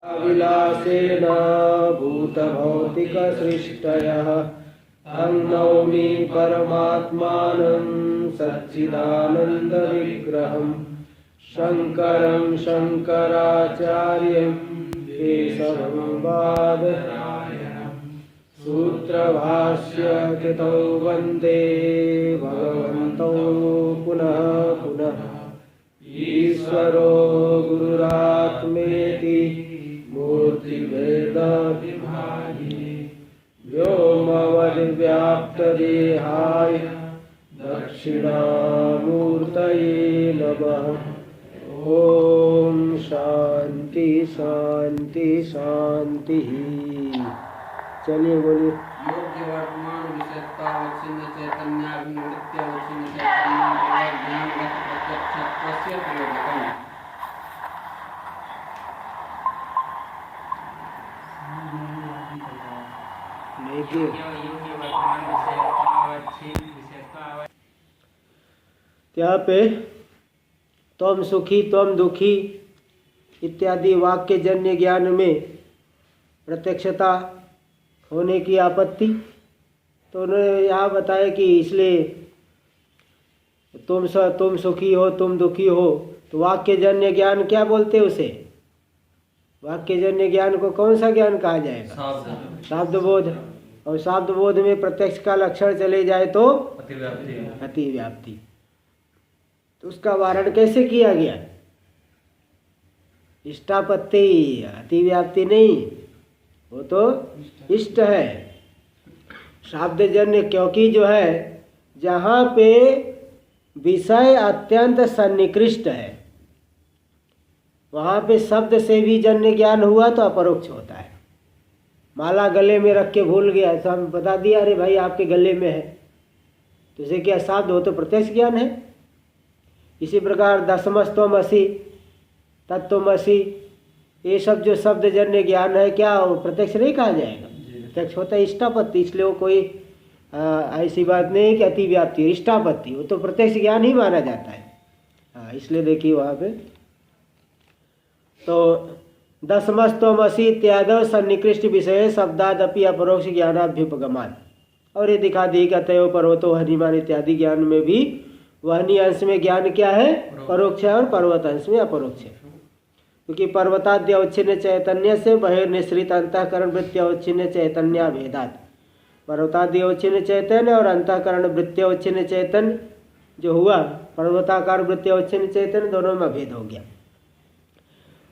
विलासेन भूतभौतिकसृष्टयः तं नौमि परमात्मानं सच्चिदानन्दविग्रहं शङ्करं शङ्कराचार्यं केशवं बादरायणं सूत्रभाष्य कृतौ वन्दे भगवन्तौ पुनः पुनः ईश्वरो गुरुरात्मेति मूर्तिभेदविभागिने व्योमवद्व्याप्तदेहाय दक्षिणामूर्तये नमः। ओम शांति शांति शांति। चलिए बोलिए। योग्य वर्तमान विषयता अवच्छिन्न चैतन्याभिवृत्ति अवच्छिन्न चैतन्य ज्ञानगत प्रत्यक्षत्वस्य प्रयोजकम्। देखिए यहाँ पे त्वम सुखी त्वम दुखी इत्यादि वाक्य जन्य ज्ञान में प्रत्यक्षता होने की आपत्ति, तो उन्होंने यहाँ बताया कि इसलिए तुम सुखी हो तुम दुखी हो, तो वाक्य जन्य ज्ञान क्या बोलते उसे? वाक्य जन्य ज्ञान को कौन सा ज्ञान कहा जाएगा? शाब्द बोध। और शाब्द बोध में प्रत्यक्ष का लक्षण चले जाए तो अतिव्याप्ति। तो उसका वारण कैसे किया गया? इष्टापत्ति, अतिव्याप्ति नहीं, वो तो इष्ट है। शाब्दजन्य क्योंकि जो है जहाँ पे विषय अत्यंत सन्निकृष्ट है वहाँ पे शब्द से भी जन्य ज्ञान हुआ तो अपरोक्ष होता है। माला गले में रख के भूल गया, ऐसा हम बता दिया अरे भाई आपके गले में है, तो उसे क्या शब्द हो तो प्रत्यक्ष ज्ञान है। इसी प्रकार दशमस्तवमसि तत्वमसि ये सब जो शब्द जन्य ज्ञान है क्या वो प्रत्यक्ष नहीं कहा जाएगा? प्रत्यक्ष होता है इष्टापत्ति। इसलिए वो कोई ऐसी बात नहीं कि अतिव्याप्ति, इष्टापत्ति वो तो प्रत्यक्ष ज्ञान ही माना जाता है। हाँ, इसलिए देखिए वहाँ पे तो दशमस्तवमसि इत्यादि सन्निकृष्ट विषय शब्दादपि अपरोक्ष ज्ञानाभ्युपगमान। और ये दिखा दी कि अतएव पर्वतो हरिमान इत्यादि ज्ञान में भी वहनी अंश में ज्ञान क्या है? परोक्ष है, और पर्वत अंश में अपरोक्ष है। क्योंकि पर्वताद्य अवच्छिन्न चैतन्य से बहिर्निश्रित अंतःकरण वृत्ति अवच्छिन्न चैतन्य भेदात। पर्वताद्य अवच्छिन्न चैतन्य और अंतःकरण वृत्ति अवच्छिन्न चैतन्य जो हुआ, पर्वताकार वृत्ति अवच्छिन्न चैतन्य दोनों में भेद हो गया।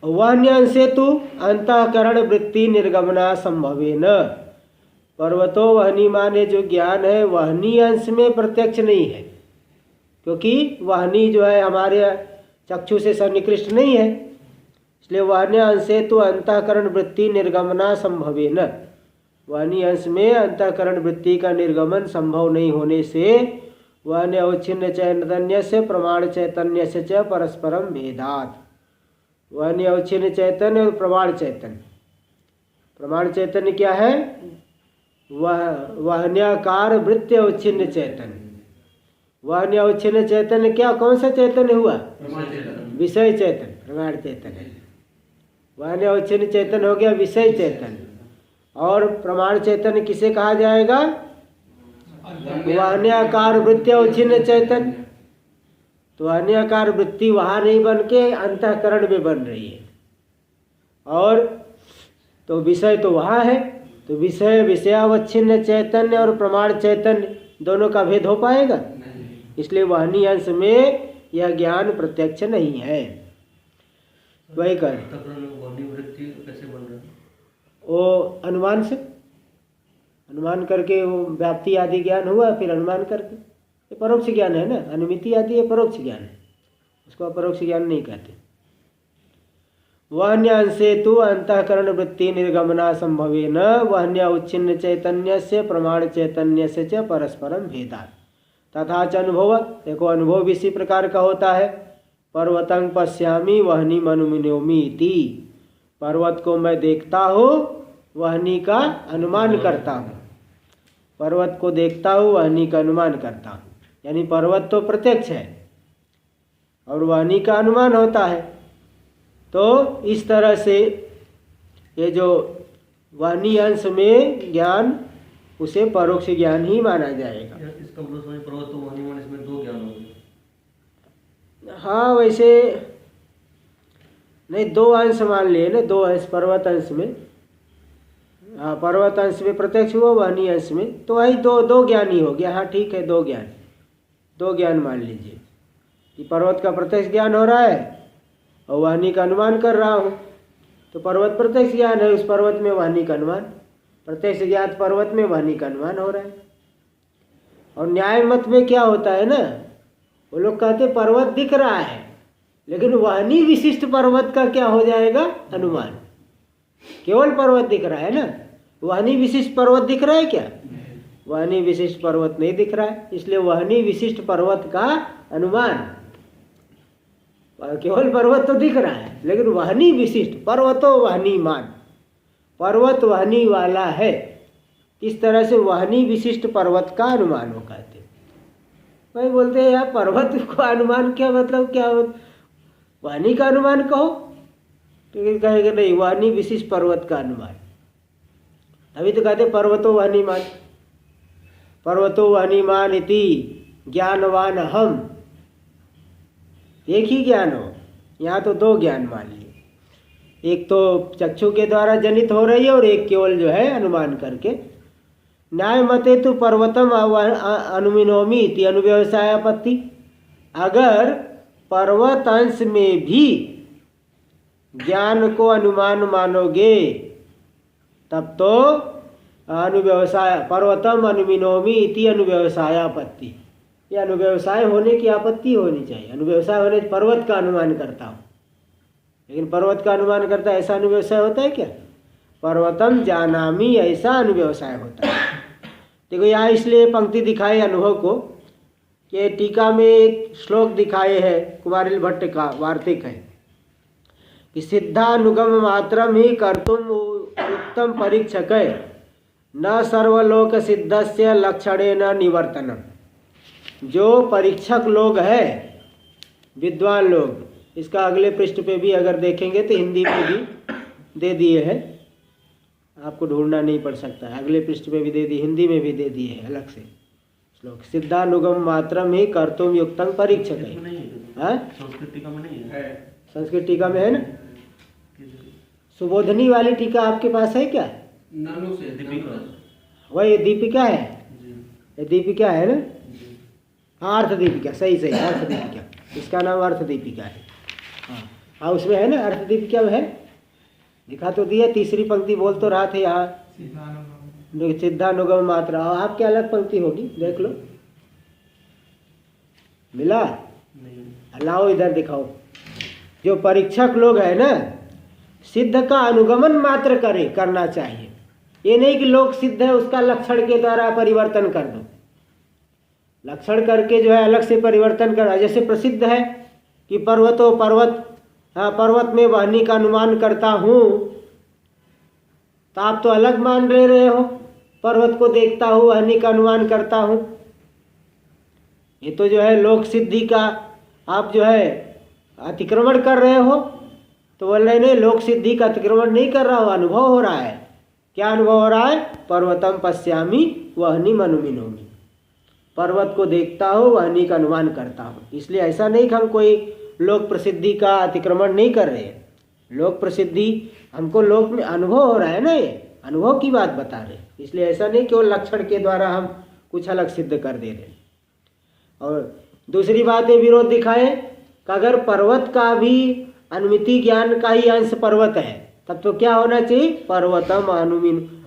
वहनी अंशे तो अंतःकरण वृत्ति निर्गमना संभवेन। पर्वतो वहनी माने जो ज्ञान है वहनी अंश में प्रत्यक्ष नहीं है, क्योंकि वहनी जो है हमारे चक्षु से सन्निकृष्ट नहीं है। इसलिए वहनी अंशे तो अंतःकरण वृत्ति निर्गमना संभवेन। वहनी अंश में अंतःकरण वृत्ति का निर्गमन संभव नहीं होने से वहनी अवच्छिन्न चैतन्य से प्रमाण चैतन्य से च परस्परम भेदात। वहनी अवच्छिन्न चैतन्य और प्रमाण चैतन्य। प्रमाण चैतन्य क्या है? वहन्याकार वृत्ति अवच्छिन्न चैतन्य। वहनी अवच्छिन्न चैतन्य क्या, कौन सा चैतन्य हुआ? विषय चैतन्य, प्रमाण चैतन्य। वहनी अवच्छिन्न चैतन्य हो गया विषय चैतन्य। और प्रमाण चैतन्य किसे कहा जाएगा? वहन्याकार वृत्ति अवच्छिन्न चैतन्य। तो अन्याकार वृत्ति वहाँ नहीं बन के अंतःकरण में बन रही है, और तो विषय तो वहाँ है। तो विषय विषयावच्छिन्न चैतन्य और प्रमाण चैतन्य दोनों का भेद हो पाएगा? इसलिए वहनी अंश में यह ज्ञान प्रत्यक्ष नहीं है। वही कर वो अनुमान से, अनुमान करके वो व्याप्ति आदि ज्ञान हुआ, फिर अनुमान करके ये परोक्ष ज्ञान है ना। अनुमिति आदि ये परोक्ष ज्ञान है, उसको अपरोक्ष ज्ञान नहीं कहते। वहन्य अंशे तो अंतःकरण वृत्ति निर्गमना संभवेन वहन्य उच्छिन्न चैतन्य से प्रमाण चैतन्य से च परस्परम भेदात। तथा च अनुभव, देखो अनुभव इसी प्रकार का होता है। पर्वतं पश्यामि वहनी मनुमिनोमि इति। पर्वत को मैं देखता हूँ, वहनी का अनुमान करता हूँ। पर्वत को देखता हूँ, वहनी का अनुमान करता हूँ। यानी पर्वत तो प्रत्यक्ष है और वाणी का अनुमान होता है। तो इस तरह से ये जो वाणी अंश में ज्ञान उसे परोक्ष ज्ञान ही माना जाएगा। इसका मतलब समझ पर्वत तो वाणी मान इसमें दो ज्ञान होंगे। हाँ वैसे नहीं, दो अंश मान लिए ना, दो अंश पर्वत अंश में, हाँ पर्वत अंश में प्रत्यक्ष हुआ, वाणी अंश में, तो वही दो ज्ञान ही हो गया। हाँ ठीक है, दो ज्ञान मान लीजिए कि पर्वत का प्रत्यक्ष ज्ञान हो रहा है और वाणी का अनुमान कर रहा हूँ, तो पर्वत प्रत्यक्ष ज्ञान है, उस पर्वत में वाणी का अनुमान, प्रत्यक्ष ज्ञात पर्वत में वाणी का अनुमान हो रहा है। और न्याय मत में क्या होता है ना, वो लोग कहते पर्वत दिख रहा है लेकिन वाणी विशिष्ट पर्वत का क्या हो जाएगा, अनुमान। केवल पर्वत दिख रहा है ना, वाणी विशिष्ट पर्वत दिख रहा है क्या? वाणी विशिष्ट पर्वत नहीं दिख रहा है, इसलिए वाणी विशिष्ट पर्वत का अनुमान। केवल पर्वत तो दिख रहा है लेकिन वाणी विशिष्ट, पर्वतो वाणी मान, पर्वत वाणी वाला है, इस तरह से वाणी विशिष्ट पर्वत का अनुमान हो कहते। भाई बोलते हैं यार पर्वत को अनुमान क्या मतलब, क्या वाणी का अनुमान कहो, तो कहेंगे नहीं, वाणी विशिष्ट पर्वत का अनुमान। अभी तो कहते पर्वतो वाणी मान, पर्वतो वाणी मान इति ज्ञानवान हम, एक ही ज्ञान हो, यहाँ तो दो ज्ञान मान लिए, एक तो चक्षु के द्वारा जनित हो रही है और एक केवल जो है अनुमान करके। न्याय मते तो पर्वतम अनुमिनोमी इति अनुव्यवसायापत्ति, अगर पर्वत अंश में भी ज्ञान को अनुमान मानोगे तब तो अनुव्यवसाय, पर्वतम अनुमिनोमी इति अनुव्यवसायापत्ति, ये अनुव्यवसाय होने की आपत्ति होनी चाहिए। अनुव्यवसाय होने पर्वत का अनुमान करता हूँ, लेकिन पर्वत का अनुमान करता है, ऐसा अनुव्यवसाय होता है क्या? पर्वतम जानामी, ऐसा अनुव्यवसाय होता है। देखो यहाँ इसलिए पंक्ति दिखाई अनुभव को कि टीका में एक श्लोक दिखाए है, कुमारिल भट्ट का वार्तिक है कि सिद्धानुगम मात्रम ही कर्तुम उत्तम परीक्षक न सर्वलोक सिद्धस्य लक्षणेन निवर्तनम। जो परीक्षक लोग हैं, विद्वान लोग, इसका अगले पृष्ठ पे भी अगर देखेंगे तो हिंदी में भी दे दिए हैं, आपको ढूंढना नहीं पड़ सकता है, अगले पृष्ठ पे भी दे दिए, हिंदी में भी दे दिए हैं अलग से श्लोक। सिद्धानुगम मात्रम ही कर्तुम युक्तम परीक्षक है। संस्कृत टीका में नहीं है, संस्कृत टीका में है ना, सुबोधनी वाली टीका आपके पास है क्या? ननु से दीपिका, वही दीपिका है, ये दीपिका है ना, हाँ अर्थ दीपिका, सही अर्थ दीपिका, इसका नाम अर्थ दीपिका है। हाँ उसमें है ना, अर्थ दीपिका में है, दिखा तो दिया, तीसरी पंक्ति बोल तो रहा थे यहाँ, सिद्धानुगम मात्रा। आपकी अलग पंक्ति होगी, देख लो, मिला? लाओ इधर दिखाओ। जो परीक्षक लोग है ना, सिद्ध का अनुगमन मात्र करना चाहिए, ये नहीं कि लोग सिद्ध है उसका लक्षण के द्वारा परिवर्तन कर दो, लक्षण करके जो है अलग से परिवर्तन करना। जैसे प्रसिद्ध है कि पर्वतो पर्वत, हाँ पर्वत में वाणी का अनुमान करता हूँ, तो आप तो अलग मान रहे हो, पर्वत को देखता हूँ वाणी का अनुमान करता हूँ, ये तो जो है लोक सिद्धि का आप जो है अतिक्रमण कर रहे हो। तो बोल रहे नहीं, लोक सिद्धि का अतिक्रमण नहीं कर रहा हो, अनुभव हो रहा है। क्या अनुभव हो रहा है? पर्वतम पश्यामि वहनी मनुमिनोमि, पर्वत को देखता हूँ वाणी का अनुमान करता हूँ। इसलिए ऐसा नहीं कि हम कोई लोक प्रसिद्धि का अतिक्रमण नहीं कर रहे हैं, लोक प्रसिद्धि हमको लोक में अनुभव हो रहा है ना, ये अनुभव की बात बता रहे, इसलिए ऐसा नहीं केवल लक्षण के द्वारा हम कुछ अलग सिद्ध कर दे रहे। और दूसरी बात है, विरोध दिखाए कि अगर पर्वत का भी अनुमिति ज्ञान का ही अंश पर्वत है, तब तो क्या होना चाहिए? पर्वतम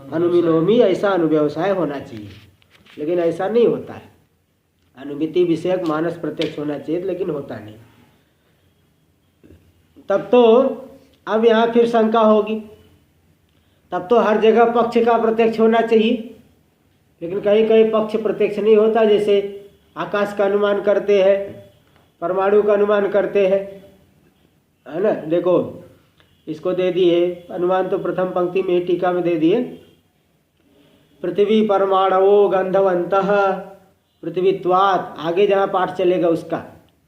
अनुमिनोमि, ऐसा अनुव्यवसाय होना चाहिए, लेकिन ऐसा नहीं होता है। अनुमिति विषयक मानस प्रत्यक्ष होना चाहिए, लेकिन होता नहीं। तब तो अब यहाँ फिर शंका होगी, तब तो हर जगह पक्ष का प्रत्यक्ष होना चाहिए, लेकिन कहीं कहीं पक्ष प्रत्यक्ष नहीं होता। जैसे आकाश का अनुमान करते हैं, परमाणु का अनुमान करते हैं, है ना। देखो इसको दे दिए अनुमान, तो प्रथम पंक्ति में टीका में दे दिए, पृथ्वी परमाणवो गंधवंतः पृथ्वीत्वात्। आगे जहाँ पाठ चलेगा उसका,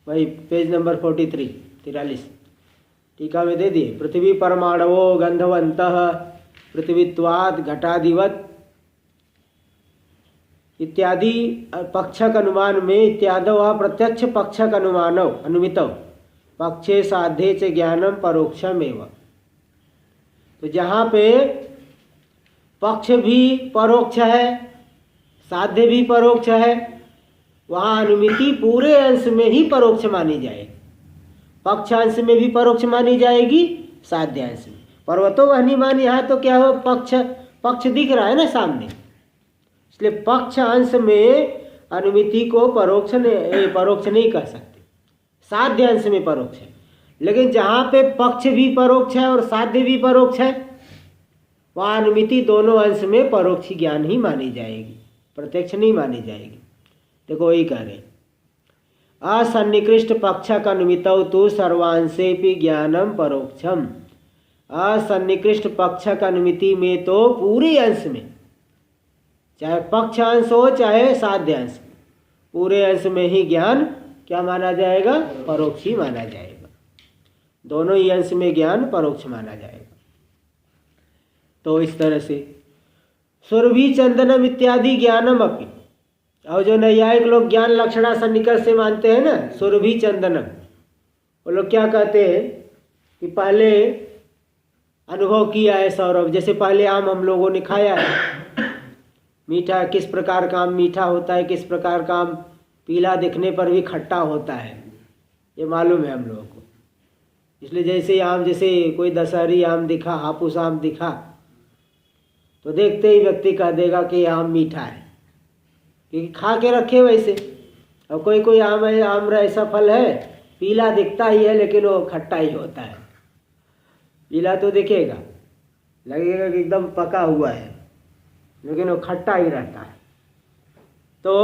वही पेज नंबर 43 टीका में दे दिए, पृथ्वी परमाणवो गंधवंतः पृथ्वीत्वाद घटादिवत इत्यादि पक्षक अनुमान में इत्यादि वह प्रत्यक्ष पक्षक अनुमानव अनुमितव पक्षे साध्ये च ज्ञानम परोक्षम एवं। तो जहाँ पे पक्ष भी परोक्ष है, साध्य भी परोक्ष है, वहाँ अनुमिति पूरे अंश में ही परोक्ष मानी जाएगी। पक्ष अंश में भी परोक्ष मानी जाएगी, साध्य अंश में। पर्वतो वहनी मान, यहाँ तो क्या हो, पक्ष दिख रहा है ना सामने, इसलिए पक्ष अंश में अनुमिति को परोक्ष नहीं कह सकते, साध्य अंश में परोक्ष है। लेकिन जहाँ पे पक्ष भी परोक्ष है और साध्य भी परोक्ष है, वहाँ अनुमिति दोनों अंश में परोक्ष ज्ञान ही मानी जाएगी, प्रत्यक्ष नहीं मानी जाएगी। देखो वही कह रहे, असन्निकृष्ट पक्षक अनुमितौ तु सर्वांशेपि ज्ञानम परोक्षम। असन्निकृष्ट पक्षक अनुमिति में तो पूरे अंश में, चाहे पक्ष अंश हो चाहे साध्य अंश, पूरे अंश में ही ज्ञान क्या माना जाएगा, परोक्ष ही माना जाएगा। दोनों ही अंश में ज्ञान परोक्ष माना जाएगा। तो इस तरह से सुरभि चंदनम इत्यादि ज्ञानम अपि, और जो नैयायिक लोग ज्ञान लक्षणा सन्निकर्ष से मानते हैं ना, सुरभि चंदनम, वो लोग क्या कहते हैं कि पहले अनुभव किया है सौरभ, जैसे पहले आम हम लोगों ने खाया है, मीठा, किस प्रकार का आम मीठा होता है, किस प्रकार का आम पीला दिखने पर भी खट्टा होता है, ये मालूम है हम लोगों को। इसलिए जैसे आम, जैसे कोई दशहरी आम दिखा, हापुस आम दिखा, तो देखते ही व्यक्ति कह देगा कि आम मीठा है, क्योंकि खा के रखे वैसे। और कोई आम है, आम ऐसा फल है पीला दिखता ही है लेकिन वो खट्टा ही होता है। पीला तो दिखेगा, लगेगा कि एकदम पका हुआ है, लेकिन वो खट्टा ही रहता है। तो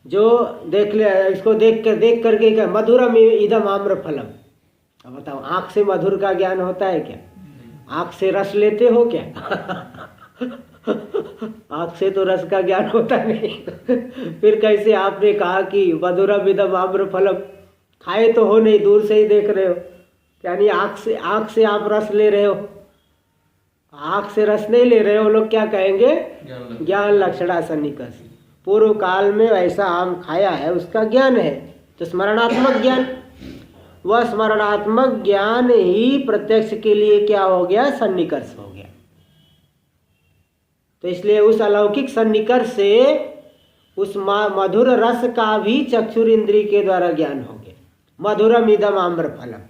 जो देख ले, इसको देख करके क्या, मधुरम इदम आम्र फलम। अब बताओ, आँख से मधुर का ज्ञान होता है क्या? आँख से रस लेते हो क्या? आँख से तो रस का ज्ञान होता नहीं। फिर कैसे आपने कहा कि मधुरम इदम आम्र फलम? खाए तो हो नहीं, दूर से ही देख रहे हो, यानी आँख से आप रस ले रहे हो। आँख से रस नहीं ले रहे हो, लोग क्या कहेंगे, ज्ञान लक्षणा सन्निकर्ष। पूर्व काल में ऐसा आम खाया है, उसका ज्ञान है, तो स्मरणात्मक ज्ञान, वह स्मरणात्मक ज्ञान ही प्रत्यक्ष के लिए क्या हो गया, सन्निकर्ष हो गया। तो इसलिए उस अलौकिक सन्निकर्ष से उस मधुर रस का भी चक्षुर इंद्रिय के द्वारा ज्ञान हो गया, मधुरम इदम आम्र फलम।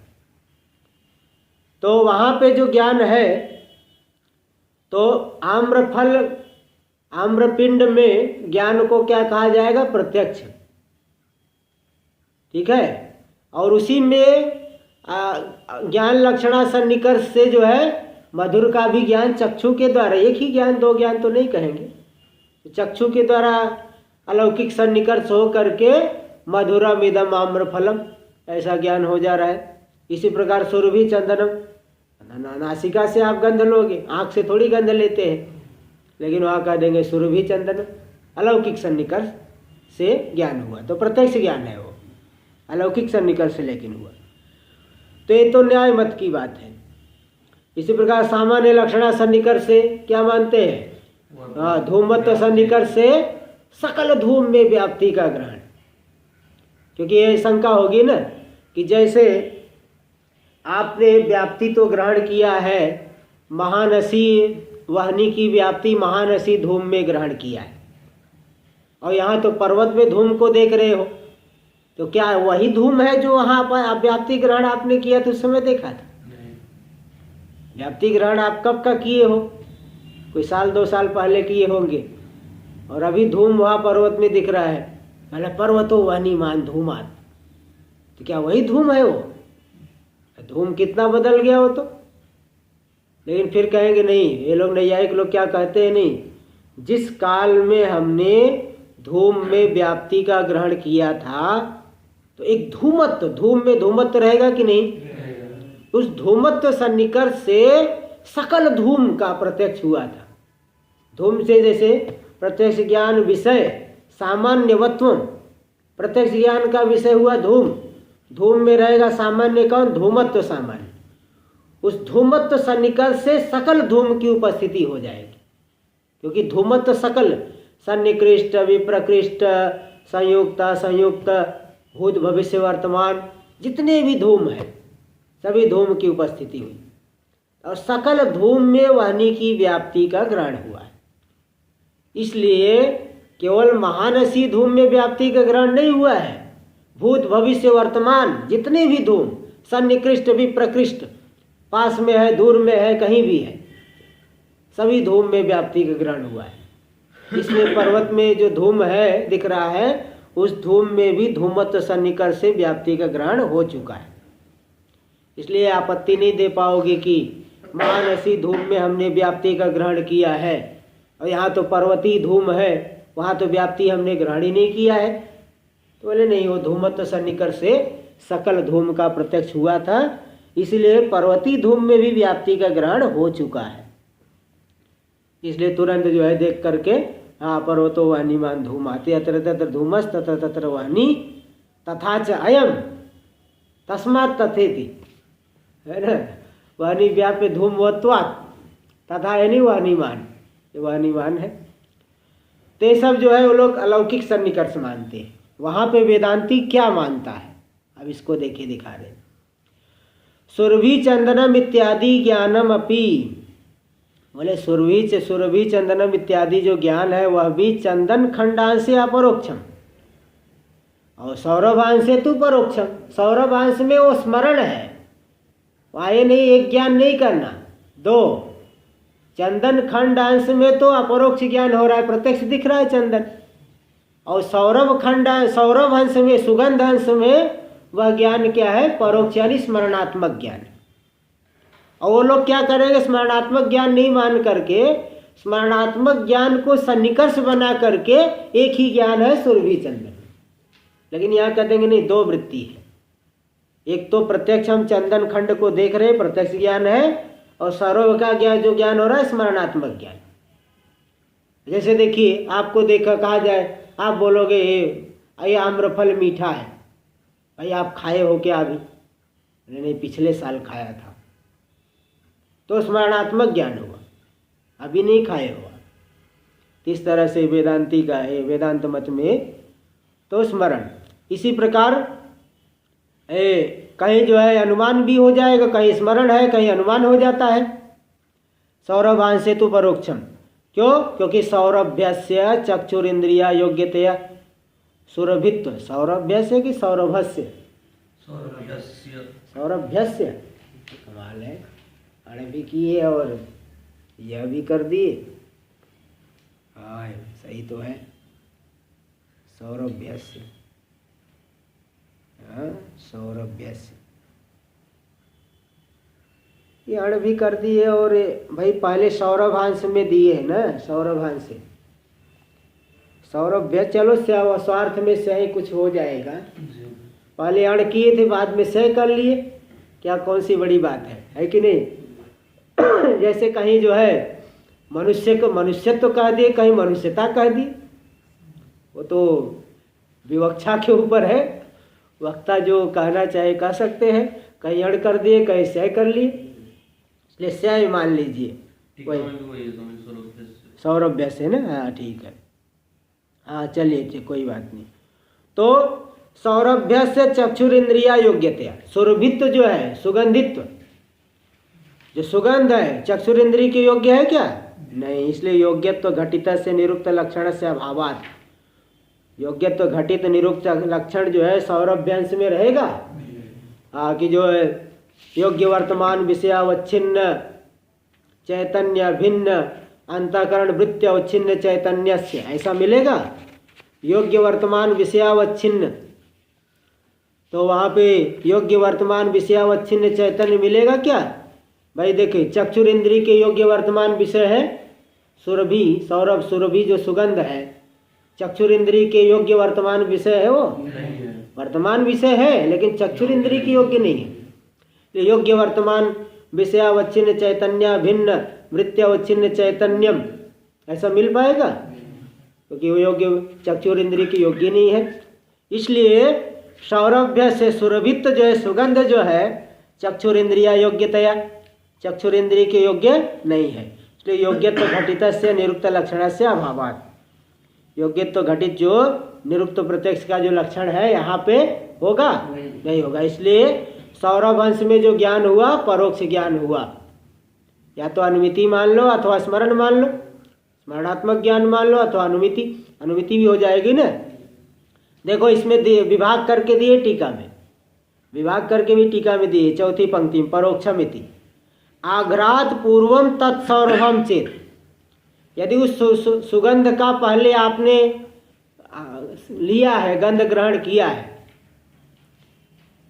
तो वहाँ पे जो ज्ञान है, तो आम्रफल, आम्रपिंड में ज्ञान को क्या कहा जाएगा, प्रत्यक्ष, ठीक है। और उसी में ज्ञान लक्षणा सन्निकर्ष से जो है मधुर का भी ज्ञान चक्षु के द्वारा, एक ही ज्ञान, दो ज्ञान तो नहीं कहेंगे, चक्षु के द्वारा अलौकिक सन्निकर्ष हो करके मधुरम इदम आम्रफलम ऐसा ज्ञान हो जा रहा है। इसी प्रकार सुरभि चंदनम, नासिका से आप गंध लोगे, आँख से थोड़ी गंध लेते हैं, लेकिन वहाँ कह देंगे सुरभि चंदनम, अलौकिक सन्निकर्ष से ज्ञान हुआ, तो प्रत्यक्ष ज्ञान है वो, अलौकिक सन्निकर्ष से लेकिन हुआ। तो ये तो न्याय मत की बात है। इसी प्रकार सामान्य लक्षणा सन्निकर्ष से क्या मानते हैं, धूमत्व सन्निकर्ष से सकल धूम में व्याप्ति का ग्रहण, क्योंकि ये शंका होगी ना कि जैसे आपने व्याप्ति तो ग्रहण किया है, महानसी वहनी की व्याप्ति महानसी धूम में ग्रहण किया है, और यहाँ तो पर्वत में धूम को देख रहे हो, तो क्या वही धूम है जो वहाँ पर व्याप्ति ग्रहण आपने किया तो उस समय देखा था? व्याप्ति ग्रहण आप कब का किए हो, कोई साल 2 साल पहले किए होंगे, और अभी धूम वहाँ पर्वत में दिख रहा है, भले पर्वतो वहनी मान धूमात, तो क्या वही धूम है वो? धूम कितना बदल गया हो तो। लेकिन फिर कहेंगे नहीं, ये लोग नैयायिक लोग क्या कहते हैं, नहीं, जिस काल में हमने धूम में व्याप्ति का ग्रहण किया था, तो एक धूमत्व, धूम में धूमत्व रहेगा कि नहीं, उस धूमत्व सन्निकर्ष से सकल धूम का प्रत्यक्ष हुआ था। धूम से जैसे प्रत्यक्ष ज्ञान विषय सामान्यवत्व, प्रत्यक्ष ज्ञान का विषय हुआ धूम, धूम में रहेगा सामान्य कौन, धूमत्व सामान्य, उस धूमत्व सन्निकर्ष से सकल धूम की उपस्थिति हो जाएगी। क्योंकि धूमत्व सकल सन्निकृष्ट, विप्रकृष्ट, संयुक्त, संयुक्त, भूत, भविष्य, वर्तमान, जितने भी धूम है सभी धूम की उपस्थिति हुई और सकल धूम में वाणी की व्याप्ति का ग्रहण हुआ है। इसलिए केवल महानसी धूम में व्याप्ति का ग्रहण नहीं हुआ है, भूत, भविष्य, वर्तमान, जितने भी धूम, सन्निकृष्ट, विप्रकृष्ट, पास में है, दूर में है, कहीं भी है, सभी धूम में व्याप्ति का ग्रहण हुआ है। इसलिए पर्वत में जो धूम है दिख रहा है, उस धूम में भी धूमत्व सन्निकर्ष से व्याप्ति का ग्रहण हो चुका है। इसलिए आपत्ति नहीं दे पाओगे कि महानसी धूम में हमने व्याप्ति का ग्रहण किया है और यहाँ तो पर्वतीय धूम है, वहाँ तो व्याप्ति हमने ग्रहण ही नहीं किया है। तो बोले नहीं, वो धूमत्व सन्निकर्ष से सकल धूम का प्रत्यक्ष हुआ था, इसलिए पर्वतीय धूम में भी व्याप्ति का ग्रहण हो चुका है। इसलिए तुरंत जो है देख करके, हाँ, पर्वतो वाणीमान धूमाते अत्र तत्र धूमस तत्र तत्र वाणी तथा च अयम तस्मात् तथेति, है ना। वाणी व्याप्य धूमवत्वात्, तथा यानी वाणीमान, ये वाणीमान है। तो ये सब जो है वो लोग अलौकिक सन्निकर्ष मानते हैं। वहाँ पे वेदांती क्या मानता है, अब इसको देखिए, दिखा रहे। सुरभि चंदनम इत्यादि ज्ञानम अपि, बोले सुरभि चंदनम इत्यादि जो ज्ञान है वह भी चंदन खंडांश से अपरोक्षम और सौरभांश से तू परोक्षम। सौरभांश में वो स्मरण है, वहाँ ये नहीं एक ज्ञान नहीं करना, दो। चंदन खंड अंश में तो अपरोक्ष ज्ञान हो रहा है, प्रत्यक्ष दिख रहा है चंदन, और सौरभ अंश में, सुगंध अंश में वह ज्ञान क्या है, परोक्ष यानी स्मरणात्मक ज्ञान। और वो लोग क्या करेंगे, स्मरणात्मक ज्ञान नहीं मान करके स्मरणात्मक ज्ञान को सन्निकर्ष बना करके एक ही ज्ञान है सुरभि चंदन। लेकिन यहाँ कह देंगे नहीं, दो वृत्ति है। एक तो प्रत्यक्ष हम चंदन खंड को देख रहे, प्रत्यक्ष ज्ञान है, और सौरभ का ज्ञान जो ज्ञान हो रहा है स्मरणात्मक ज्ञान। जैसे देखिए, आपको देखा कहा जाए, आप बोलोगे ये आम्रफल मीठा है, भाई आप खाए हो क्या अभी? नहीं, पिछले साल खाया था, तो स्मरणात्मक ज्ञान हुआ, अभी नहीं खाए हुआ। इस तरह से वेदांती का है, वेदांत मत में तो स्मरण। इसी प्रकार कहीं जो है अनुमान भी हो जाएगा, कहीं स्मरण है, कहीं अनुमान हो जाता है। सौरभांश से तो परोक्षम, क्यों? क्योंकि सौरभ्यस्य चक्षुरिंद्रिया योग्यतया सुरभित्व, सौरभ्यस्य कि सौरभस्य? सौरभ्यस्य। कमाल है, अरे भी किए और यह भी कर दिए। हाँ सही तो है, सौरभ्यस्य, सौरभ्यस्य, ये अण भी कर दिए। और भाई पहले सौरभांश में दिए है ना, सौरभांश से सौरभ्य, चलो स्वार्थ में सही कुछ हो जाएगा। पहले अण किए थे, बाद में सह कर लिए, क्या कौन सी बड़ी बात है कि नहीं? जैसे कहीं जो है मनुष्य को मनुष्यत्व कह दिए, कहीं मनुष्यता कह दी, वो तो विवक्षा के ऊपर है। वक्ता जो कहना चाहे कह सकते हैं, कहीं अड़ कर दिए, कहीं सह कर लिए, इसलिए सह मान लीजिए। सौरभ्य से ना, हाँ ठीक है, हाँ चलिए कोई बात नहीं। तो सौरभ्य से चक्षुरिंद्रिया योग्यतया, सुरभित्व जो है, सुगंधित्व, जो सुगंध है चक्षुरिंद्रिय के योग्य है क्या? नहीं, इसलिए योग्यत्व घटित से निरुक्त लक्षण से अभावात, योग्यत्व घटित निरुक्त लक्षण जो है सौरभ्यांश में रहेगा। कि जो है योग्य वर्तमान विषयावच्छिन्न चैतन्य भिन्न अंतःकरण वृत्त्यवच्छिन्न चैतन्य से, ऐसा मिलेगा। योग्य वर्तमान विषयावच्छिन्न, तो वहाँ पे योग्य वर्तमान विषयावच्छिन्न चैतन्य मिलेगा क्या? भाई देखिए, चक्षुर इंद्रिय के योग्य वर्तमान विषय है सुरभि, सौरभ सुरभि जो सुगंध है, चक्षुर इंद्रिय के योग्य वर्तमान विषय है, वो वर्तमान विषय है, लेकिन चक्षुर इंद्रिय के योग्य नहीं है। तो योग्य वर्तमान विषयावच्छिन्न चैतन्य भिन्न वृत्त्यावच्छिन्न चैतन्यम, ऐसा मिल पाएगा? क्योंकि वो योग्य चक्षुर इंद्रिय के योग्य नहीं है। इसलिए सौरभ्य से सुरभित्व जो है, सुगंध जो है, चक्षुर इंद्रिया योग्यतया, चक्षुरेंद्रिय के योग्य नहीं है। इसलिए योग्यत्व घटितस्य निरुक्त लक्षणस्य अभावात्, योग्यत्व घटित जो निरुक्त प्रत्यक्ष का जो लक्षण है यहाँ पे होगा नहीं होगा। इसलिए सौरभ अंश में जो ज्ञान हुआ परोक्ष ज्ञान हुआ, या तो अनुमिति मान लो अथवा स्मरण मान लो, स्मरणात्मक ज्ञान मान लो अथवा अनुमिति, अनुमिति भी हो जाएगी ना। देखो इसमें विभाग करके दिए टीका में, विभाग करके भी टीका में दिए चौथी पंक्ति में परोक्षमिति आघ्रात पूर्वम तत्सौरभम चेत। यदि उस सुगंध का पहले आपने लिया है, गंध ग्रहण किया है,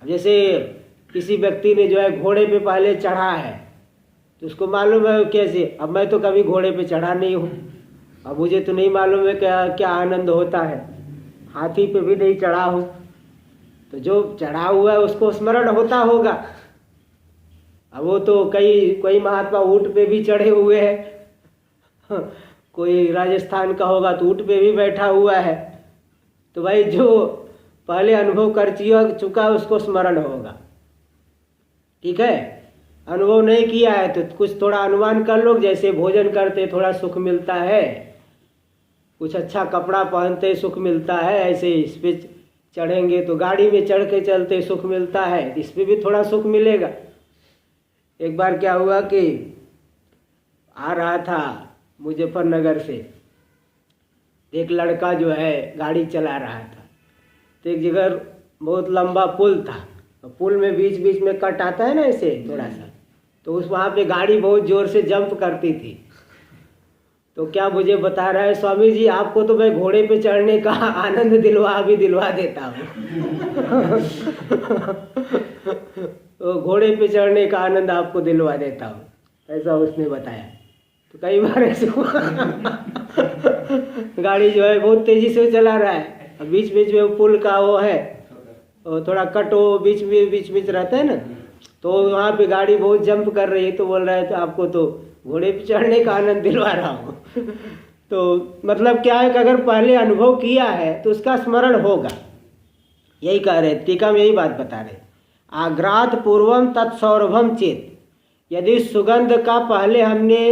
जैसे किसी व्यक्ति ने जो है घोड़े पे पहले चढ़ा है तो उसको मालूम है कैसे, अब मैं तो कभी घोड़े पे चढ़ा नहीं हूँ, अब मुझे तो नहीं मालूम है क्या क्या आनंद होता है, हाथी पे भी नहीं चढ़ा हूँ, तो जो चढ़ा हुआ है उसको स्मरण होता होगा। अब वो तो कई महात्मा ऊँट पे भी चढ़े हुए हैं, कोई राजस्थान का होगा तो ऊँट पे भी बैठा हुआ है, तो भाई जो पहले अनुभव कर चुका है उसको स्मरण होगा। ठीक है, अनुभव नहीं किया है तो कुछ थोड़ा अनुमान कर लो, जैसे भोजन करते थोड़ा सुख मिलता है, कुछ अच्छा कपड़ा पहनते सुख मिलता है, ऐसे इस पे चढ़ेंगे तो गाड़ी में चढ़ के चलते सुख मिलता है, इस पे भी थोड़ा सुख मिलेगा। एक बार क्या हुआ कि आ रहा था मुजफ्फरनगर से, एक लड़का जो है गाड़ी चला रहा था, तो एक जगह बहुत लंबा पुल था, पुल में बीच बीच में कट आता है ना ऐसे थोड़ा सा, तो उस वहाँ पे गाड़ी बहुत जोर से जंप करती थी। तो क्या मुझे बता रहा है, स्वामी जी आपको तो मैं घोड़े पे चढ़ने का आनंद दिलवा देता हूँ तो घोड़े पे चढ़ने का आनंद आपको दिलवा देता हूँ, ऐसा उसने बताया। तो कई बार ऐसे गाड़ी जो है बहुत तेजी से चला रहा है, बीच बीच में पुल का वो है और थोड़ा कट वो बीच रहता है ना, तो वहाँ पे गाड़ी बहुत जंप कर रही है, तो बोल रहा है तो आपको तो घोड़े पे चढ़ने का आनंद दिलवा रहा हूँ तो मतलब क्या है कि अगर पहले अनुभव किया है तो उसका स्मरण होगा, यही कह रहे, टीका में यही बात बता रहे। आघ्रात पूर्वम तत्सौरभम चेत, यदि सुगंध का पहले हमने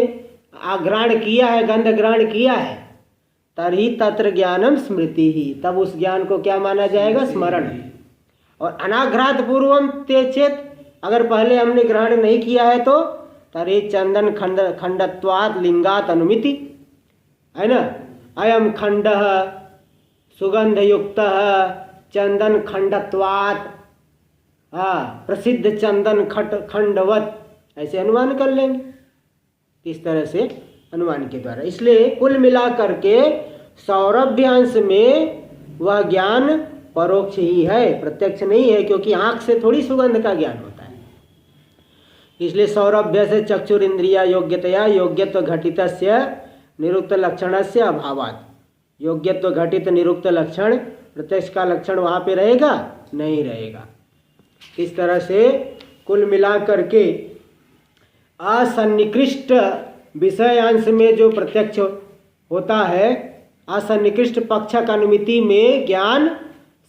आग्रहण किया है, गंध ग्रहण किया है, तभी तत्र ज्ञानम स्मृति ही, तब उस ज्ञान को क्या माना जाएगा, स्मरण। और अनाघ्रात पूर्वम ते चेत, अगर पहले हमने ग्रहण नहीं किया है तो तरे चंदन खंडत्वात् लिंगात अनुमिति, है ना। अयम खंड सुगंध युक्त चंदन खंडत्वात्, प्रसिद्ध चंदन खंडवत, ऐसे अनुमान कर लेंगे इस तरह से अनुमान के द्वारा। इसलिए कुल मिला करके सौरभ्यांश में वह ज्ञान परोक्ष ही है, प्रत्यक्ष नहीं है, क्योंकि आंख से थोड़ी सुगंध का ज्ञान होता है। इसलिए सौरभ्य से चक्षुर इंद्रिया योग्यतया योग्यत्व घटितस्य निरुक्त लक्षणस्य अभावात्, योग्यत्व घटित निरुक्त लक्षण प्रत्यक्ष का लक्षण वहाँ पे रहेगा नहीं रहेगा। इस तरह से कुल मिला करके असन्निकृष्ट विषयांश में जो प्रत्यक्ष होता है, असन्निकृष्ट पक्षक अनुमिति में ज्ञान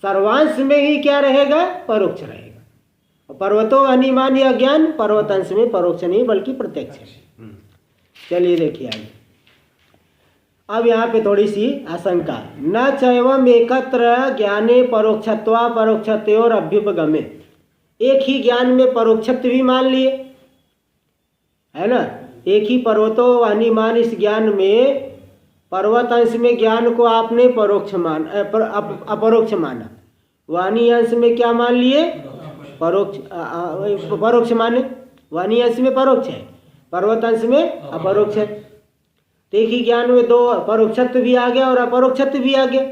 सर्वांश में ही क्या रहेगा, परोक्ष रहेगा। और पर्वतो अनिमान या ज्ञान पर्वतांश में परोक्ष नहीं बल्कि प्रत्यक्ष है। चलिए देखिए आगे। अब यहाँ पे थोड़ी सी आशंका, न चैवम एकत्र ज्ञाने परोक्षत्वा परोक्षत्योर अभ्युपगमे, एक ही ज्ञान में परोक्षत्व भी मान लिए, है ना। एक ही पर्वतो अनिमान इस ज्ञान में पर्वत अंश में ज्ञान को आपने परोक्ष अपरोक्ष माना, वाणी अंश में क्या मान लिए, परोक्ष माने, वाणी अंश में परोक्ष है, पर्वत अंश में अपरोक्ष है। तो एक ही ज्ञान में दो परोक्षत्व भी आ गया और अपरोक्षत्व भी आ गया।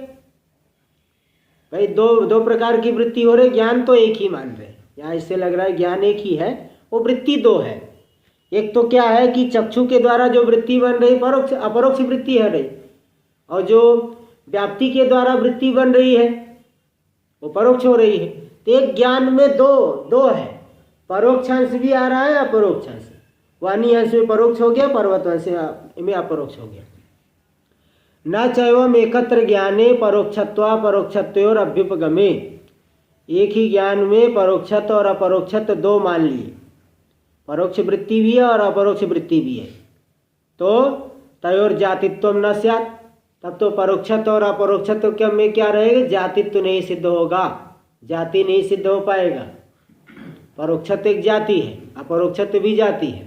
भाई दो प्रकार की वृत्ति हो रही, ज्ञान तो एक ही मान रहे, यहाँ इससे लग रहा है ज्ञान एक ही है, वो वृत्ति दो है। एक तो क्या है कि चक्षु के द्वारा जो वृत्ति बन रही परोक्ष अपरोक्ष वृत्ति है रही, और जो व्याप्ति के द्वारा वृत्ति बन रही है वो परोक्ष हो रही है। तो एक ज्ञान में दो है, परोक्ष अंश भी आ रहा है अपरोक्ष अंश, वाणी अंश में परोक्ष हो गया, पर्वत अंश में अपरोक्ष हो गया। न चैवम एकत्र ज्ञाने परोक्षत्वा परोक्षत्योर अभ्युपगमे, एक ही ज्ञान में परोक्षत्व और अपरोक्षत्व दो मान लिए, परोक्ष वृत्ति भी है और अपरोक्ष वृत्ति भी है। तो तयोर जातित्व न स्यात्, तब तो परोक्षत्व और अपरोक्षत्व के में क्या रहेगा, जातित्व नहीं सिद्ध होगा, जाति नहीं सिद्ध हो पाएगा। परोक्षत्व एक जाति है, अपरोक्षत्व भी जाति है।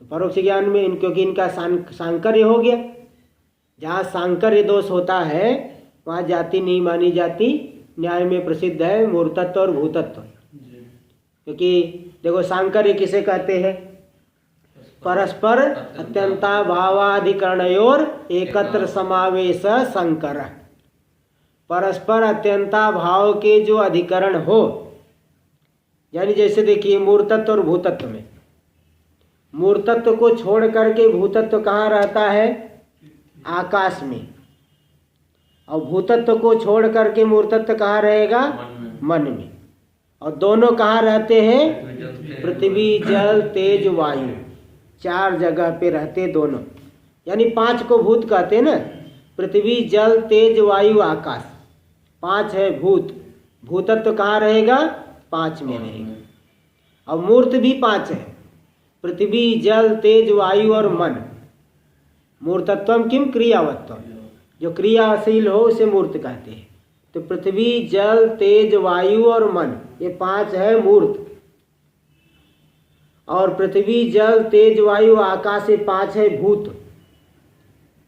तो परोक्ष ज्ञान में क्योंकि इनका सांकर्य हो गया, जहाँ सांकर्य दोष होता है वहाँ जाति नहीं मानी जाती। न्याय में प्रसिद्ध है मूर्तत्व और भूतत्व। क्योंकि देखो सांकर्य किसे कहते हैं, परस्पर अत्यंताभावाधिकरणयोर एकत्र समावेश संकर। परस्पर अत्यंताभाव के जो अधिकरण हो, यानी जैसे देखिए मूर्तत्व और भूतत्व में, मूर्तत्व को छोड़ करके भूतत्व कहाँ रहता है, आकाश में, और भूतत्व को छोड़ करके मूर्तत्व कहाँ रहेगा, मन में। और दोनों कहाँ रहते हैं, पृथ्वी जल तेज वायु, 4 जगह पे रहते दोनों। यानी 5 को भूत कहते हैं ना, पृथ्वी जल तेज वायु आकाश, 5 है भूत। भूतत्व कहाँ रहेगा, 5 में रहेगा। और मूर्त भी 5 है, पृथ्वी जल तेज वायु और मन। मूर्तत्वम किम क्रियावत्वम, जो क्रियाशील हो उसे मूर्त कहते हैं। तो पृथ्वी जल तेज वायु और मन, ये 5 है मूर्त। और पृथ्वी जल तेज वायु आकाश, ये 5 है भूत।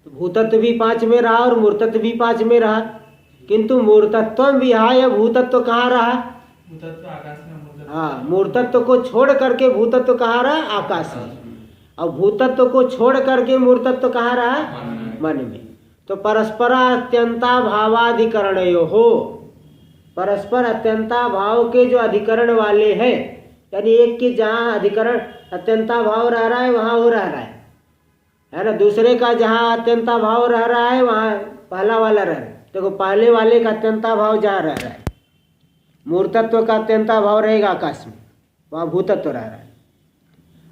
तो भूतत्व भी 5 में रहा और मूर्तत्व भी 5 में रहा, किंतु मूर्तत्व विहाय भूतत्व कहाँ रहा, भूतत्व आकाश में, हाँ, मूर्तत्व को छोड़ करके भूतत्व कहाँ रहा, आकाश में। और भूतत्व को छोड़ करके मूर्तत्व कहाँ रहा, मन में। तो परस्पर अत्यंता भावाधिकरणयो हो, परस्पर अत्यंता भाव के जो अधिकरण वाले हैं, यानी एक के जहाँ अधिकरण अत्यंता भाव रह रहा है वहाँ वो रह रहा है ना। दूसरे का जहाँ अत्यंता भाव रह रहा है वहाँ पहला वाला रह रहा है। देखो पहले वाले का अत्यंता भाव जहाँ रह रहा है, मूर्तत्व का अत्यंता भाव रहेगा आकाश में, वहाँ भूतत्व रह रहा है।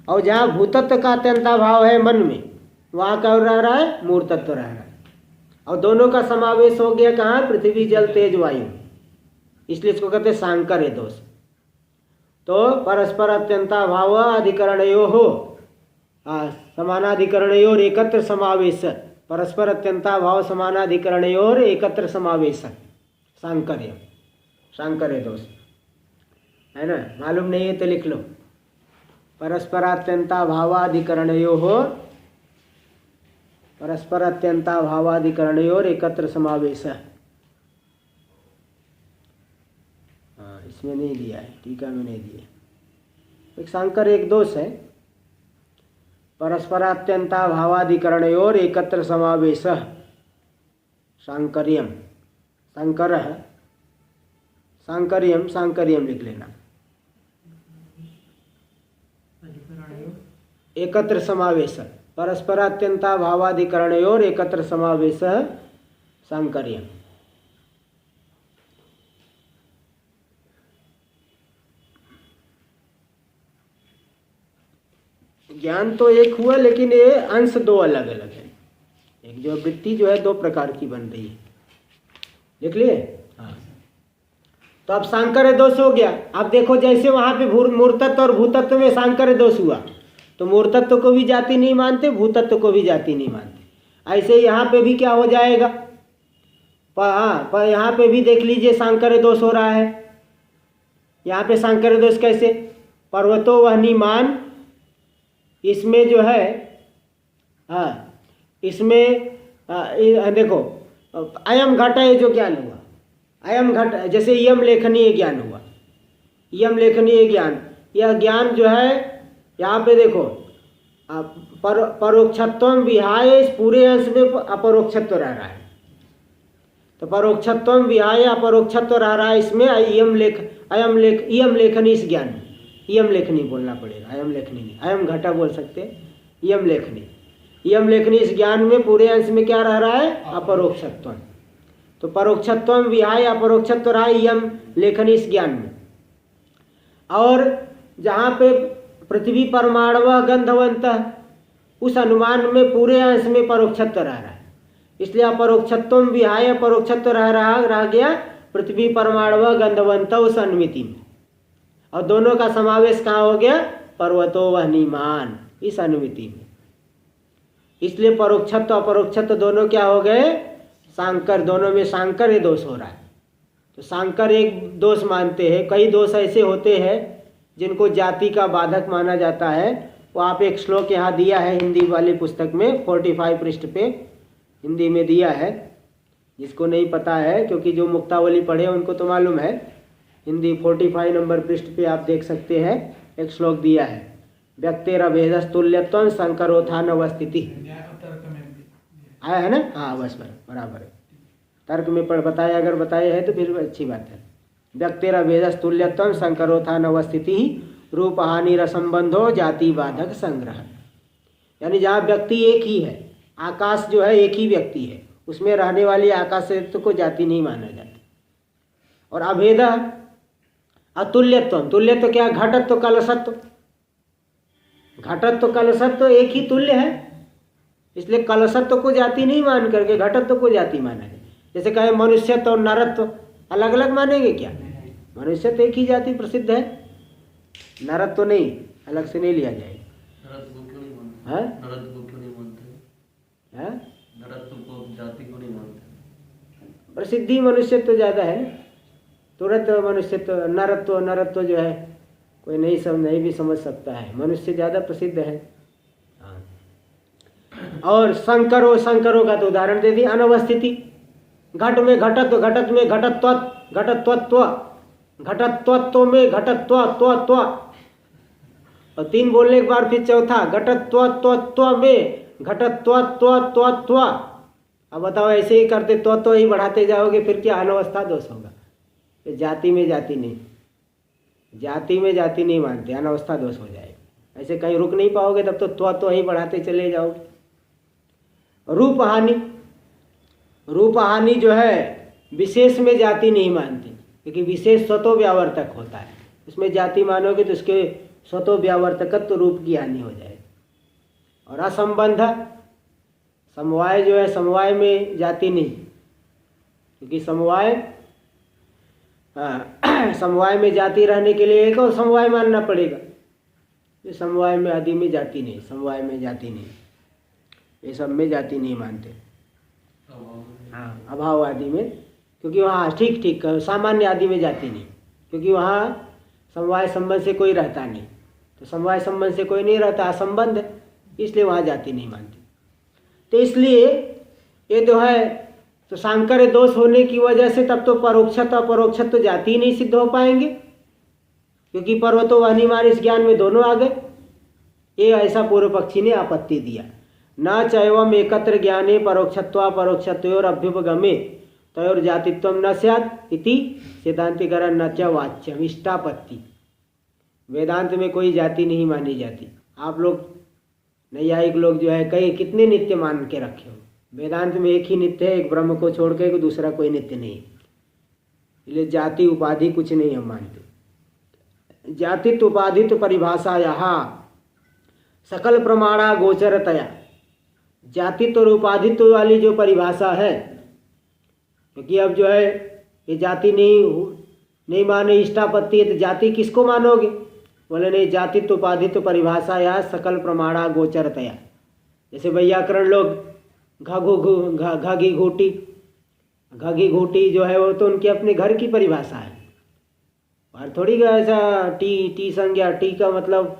और जहाँ भूतत्व का अत्यंता भाव है मन में, वहाँ क्या रह रहा है, मूर्तत्व रह रहा है। और दोनों का समावेश हो गया कहाँ, पृथ्वी जल तेज वायु, इसलिए इसको कहते हैं सांकर्य दोष। तो परस्पर अत्यंता भाव अधिकरणयो हो, समानाधिकरणयोर एकत्र समावेश, परस्पर अत्यंता भाव समानाधिकरणयोर एकत्र समावेश, सांकर्य, सांकर्य दोष है ना। मालूम नहीं है तो लिख लो, परस्पर अत्यंता भावाधिकरणयो हो, परस्पर अत्यंता भावाधिकरणयोर एकत्र समावेश। हाँ, इसमें नहीं दिया है, टीका में नहीं दिया। एक सांकर एक दोष है, परस्पर अत्यंता भावाधिकरणयोर एकत्र समावेश सांकर्यम, सांकर सांकर्यम, सांकर्यम लिख लेना। एकत्र समावेश, परस्पर अत्यंता भावाधिकरणयोर एकत्र समावेश सांकर्यम। ज्ञान तो एक हुआ, लेकिन ये अंश 2 अलग अलग है। एक जो वृत्ति जो है 2 प्रकार की बन रही है, लिख लिए। हाँ, तो अब सांकर्य दोष हो गया। अब देखो जैसे वहां पे मूर्तत्व और भूतत्व में सांकर्य दोष हुआ, तो मूर्तत्व को भी जाति नहीं मानते, भूतत्व को भी जाति नहीं मानते। ऐसे यहाँ पे भी क्या हो जाएगा, पर यहाँ पे भी देख लीजिए सांकर्य दोष हो रहा है। यहाँ पे सांकर्य दोष कैसे, पर्वतो वह्निमान, इसमें जो है, हाँ, इसमें देखो अयम घट है जो ज्ञान हुआ, अयम घट, जैसे यम लेखनीय ज्ञान हुआ, यम लेखनीय ज्ञान, यह ज्ञान जो है यहाँ पे देखो परोक्षत्व विहाय, इस पूरे अंश में अपरोक्षत्व रह रहा है। तो परोक्षत्व विहाय अपरोक्षत्व रह रहा है इसमें, यम लेखनी, इस ज्ञान में यम लेखनी बोलना पड़ेगा, अयम लेखनी नहीं, अयम घटा बोल सकते, यम लेखनी, यम लेखनी इस ज्ञान में पूरे अंश में क्या रह रहा है, अपरोक्षत्व। तो परोक्षत्व विहाय अपरोक्षत्व रहा है यम लेखनी इस ज्ञान में। और जहाँ पे पृथ्वी परमाणु गंधवंत, उस अनुमान में पूरे अंश में परोक्षत्व रह रहा है, इसलिए अपरोक्षत्व विहाय अपरोक्षत्व रह गया पृथ्वी परमाणु गंधवंत उस अनुमिति में। और दोनों का समावेश कहाँ हो गया, पर्वतो वह्निमान, इस अनुमिति में। इसलिए परोक्षत्व अपरोक्षत्व दोनों क्या हो गए, सांकर, दोनों में सांकर्य दोष हो रहा है। तो सांकर एक दोष मानते हैं। कई दोष ऐसे होते हैं जिनको जाति का बाधक माना जाता है। वो आप एक श्लोक यहाँ दिया है हिंदी वाली पुस्तक में, 45 पृष्ठ पे हिंदी में दिया है। जिसको नहीं पता है, क्योंकि जो मुक्तावली पढ़े उनको तो मालूम है, हिंदी 45 नंबर पृष्ठ पे आप देख सकते हैं, एक श्लोक दिया है, व्यक्तेरभेदस्तुल्यत्वं संकरोत्थान अवस्थिति। तर्क में भी आया है ना? हाँ बस बराबर है। तर्क में पढ़ बताया, अगर बताया है तो फिर अच्छी बात है। व्यक्तेरभेदस्तुल्यत्वं संकरोत्थान अवस्थिति रूप हानि रसंबंधो जाति बाधक संग्रह। यानी जहाँ व्यक्ति एक ही है, आकाश जो है एक ही व्यक्ति है, उसमें रहने वाली आकाशत्व को जाति नहीं माना जाता। और अभेद अतुल्यत्व, तुल्यत्व क्या, घटत्व कलशत्व, घटत्व कलशत्व एक ही तुल्य है, इसलिए कलशत्व को जाति नहीं मान करके घटत्व को जाति माना जाए। जैसे कहे मनुष्यत्व और नरत्व अलग अलग मानेंगे क्या? मनुष्यत्व एक ही जाति प्रसिद्ध है, नरत्व नहीं, अलग से नहीं लिया जाएगा। नरत्व को क्यों नहीं मानते? हाँ? नरत्व को क्यों नहीं मानते? हाँ? नरत्व को जाति को नहीं मानते? प्रसिद्धि मनुष्यत्व तो ज़्यादा है, तुरंत मनुष्यत्व, नरत्व जो है कोई नहीं भी समझ सकता है, मनुष्य ज़्यादा प्रसिद्ध है। और संकरों का तो उदाहरण दे दी, अनवस्थिति, घट में घटत्व, घटत में घटत्व, घटत्वत्व, घटत्वत्व में घटत्व, और 3 बोलने के बाद फिर चौथा घटत्व में घटत्व। अब बताओ, ऐसे ही करते तो ही बढ़ाते जाओगे, फिर क्या अनवस्था दोष होगा। जाति में जाति नहीं, जाति में जाति नहीं मानते, अनवस्था दोष हो जाएगा। ऐसे कहीं रुक नहीं पाओगे, तब तो ही बढ़ाते चले जाओगे। रूप हानि जो है विशेष में जाति नहीं मानते, क्योंकि विशेष स्वतो व्यावर्तक होता है, उसमें जाति मानोगे तो उसके स्वतो व्यावर्तकत्व रूप की हानि हो जाएगी। और असंबंध, समवाय जो है, समवाय में जाति नहीं, क्योंकि समवाय में जाति रहने के लिए एक और समवाय मानना पड़ेगा। ये समवाय में आदि में जाति नहीं, समवाय में जाति नहीं, ये सब में जाति नहीं मानते। हाँ, अभाव आदि में, क्योंकि वहाँ ठीक सामान्य आदि में जाति नहीं, क्योंकि वहाँ समवाय संबंध से कोई रहता नहीं, तो समवाय संबंध से कोई नहीं रहता, असंबंध है, इसलिए वहाँ जाति नहीं मानते। तो इसलिए ये जो है, तो सांकर्य दोष होने की वजह से तब तो परोक्षत्व अपरोक्षत्व जाति ही नहीं सिद्ध हो पाएंगे, क्योंकि पर्वतो वह्निमान इस ज्ञान में दोनों आ गए। ये ऐसा पूर्व पक्षी ने आपत्ति दिया। न चैवम एकत्र ज्ञाने परोक्षत्वापरोक्षत्वयोर अभ्युपगमे तयोर जातित्वम न स्यात् इति सिद्धांतिकरण न च वाच्यम इष्टापत्ति। वेदांत में कोई जाति नहीं मानी जाती। आप लोग नैयायिक लोग जो है कई कितने नित्य मान के रखे हो, वेदांत में एक ही नित्य है, एक ब्रह्म को छोड़ के दूसरा कोई नित्य नहीं। इसलिए जाति उपाधि कुछ नहीं हम मानते। जातित्व उपाधित्व परिभाषा यहाँ सकल प्रमाणा गोचरतया, जातित्व और उपाधित्व वाली जो परिभाषा है, क्योंकि अब जो है ये जाति नहीं माने इष्टापत्ति है, तो जाति किसको मानोगे? बोले नहीं, जातित्व उपाधित्व परिभाषा या सकल प्रमाणा गोचरतया। जैसे वैयाकरण लोग घघी घूटी जो है वो तो उनके अपने घर की परिभाषा है, और थोड़ी ऐसा टी संज्ञा, टी का मतलब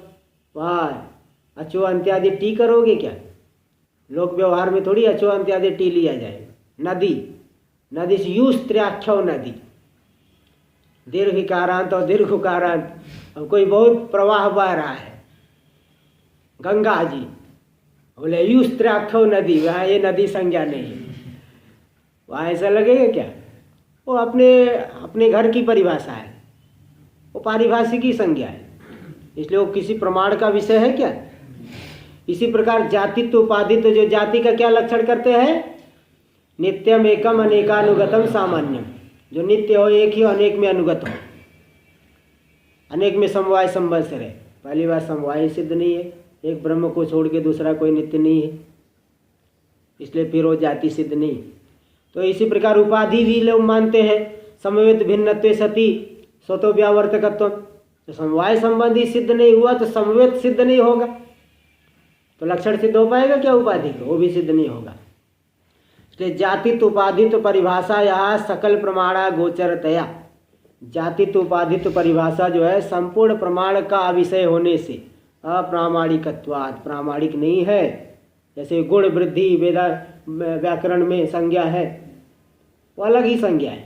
वहाँ अचो अंत्यादि टी करोगे क्या? लोक व्यवहार में थोड़ी अचो अंत्यादि टी लिया जाएगा। नदी से यूस्त्र्याख्यो नदी, दीर्घिकारांत और दीर्घकारांत, अब कोई बहुत प्रवाह बह रहा है, गंगा जी, बोले यूस्त्र्याख्यो नदी, वहाँ ये नदी संज्ञा नहीं है, वहाँ ऐसा लगेगा क्या? वो अपने घर की परिभाषा है, वो पारिभाषिक की संज्ञा है, इसलिए वो किसी प्रमाण का विषय है क्या? इसी प्रकार जातित्व उपाधित्व जो जाति का क्या लक्षण करते हैं? नित्यम एकम अनेकानुगतम सामान्यम, जो नित्य हो, एक ही अनेक में अनुगत हो, अनेक में समवाय संबंध से रहे। पहली बात, समवाय सिद्ध नहीं है, एक ब्रह्म को छोड़ के दूसरा कोई नित्य नहीं है, इसलिए फिर वो जाति सिद्ध नहीं। तो इसी प्रकार उपाधि भी लोग मानते हैं, समवेत भिन्नत्वे सति स्वतो व्यावर्तकत्व, तो समवाय संबंधी सिद्ध नहीं हुआ तो समवेत सिद्ध नहीं होगा, तो लक्षण सिद्ध हो पाएगा क्या उपाधि का? वो भी सिद्ध नहीं होगा। इसलिए जातित्व उपाधित्व परिभाषा यहाँ सकल प्रमाणा गोचरतया, जातित्व उपाधित्व परिभाषा जो है संपूर्ण प्रमाण का अविषय होने से अप्रामाणिकत्वात्, प्रामाणिक नहीं है। जैसे गुण वृद्धि वेदा व्याकरण में संज्ञा है, वो अलग ही संज्ञा है।